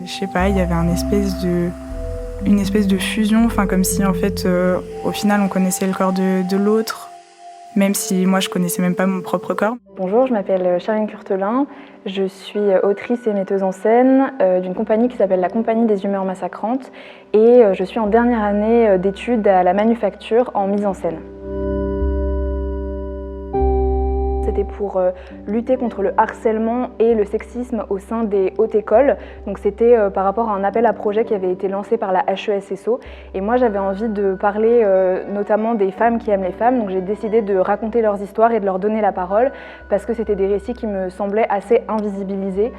Je sais pas, il y avait une espèce de fusion, comme si en fait, au final, on connaissait le corps de l'autre, même si moi je connaissais même pas mon propre corps. Bonjour, je m'appelle Charline Curtelin, je suis autrice et metteuse en scène d'une compagnie qui s'appelle la Compagnie des Humeurs Massacrantes et je suis en dernière année d'études à la Manufacture en mise en scène. C'était pour lutter contre le harcèlement et le sexisme au sein des hautes écoles. Donc c'était par rapport à un appel à projet qui avait été lancé par la HESSO. Et moi j'avais envie de parler notamment des femmes qui aiment les femmes. Donc j'ai décidé de raconter leurs histoires et de leur donner la parole parce que c'était des récits qui me semblaient assez invisibilisés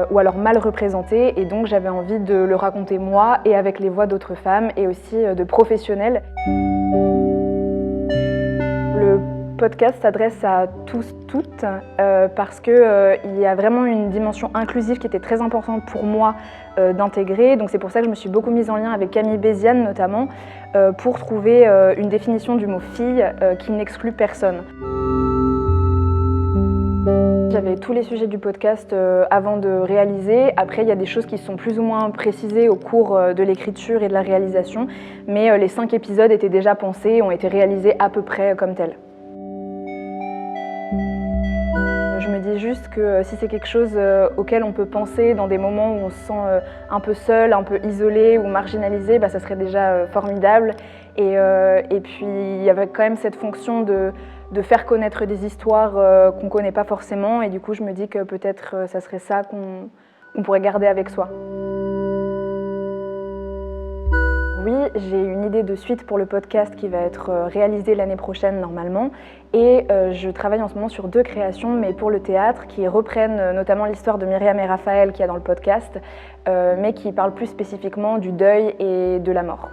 ou alors mal représentés. Et donc j'avais envie de le raconter moi et avec les voix d'autres femmes et aussi de professionnels. Le podcast s'adresse à tous, toutes, parce qu'il y a vraiment une dimension inclusive qui était très importante pour moi d'intégrer. Donc c'est pour ça que je me suis beaucoup mise en lien avec Camille Béziane notamment, pour trouver une définition du mot fille qui n'exclut personne. J'avais tous les sujets du podcast avant de réaliser. Après, il y a des choses qui sont plus ou moins précisées au cours de l'écriture et de la réalisation, mais les 5 épisodes étaient déjà pensés et ont été réalisés à peu près comme tels. Je me dis juste que si c'est quelque chose auquel on peut penser dans des moments où on se sent un peu seul, un peu isolé ou marginalisé, ça serait déjà formidable. Et puis il y avait quand même cette fonction de faire connaître des histoires qu'on ne connaît pas forcément. Et du coup, je me dis que peut-être ça serait ça qu'on pourrait garder avec soi. Oui, j'ai une idée de suite pour le podcast qui va être réalisée l'année prochaine normalement. Et je travaille en ce moment sur 2 créations, mais pour le théâtre, qui reprennent notamment l'histoire de Myriam et Raphaël qu'il y a dans le podcast, mais qui parlent plus spécifiquement du deuil et de la mort.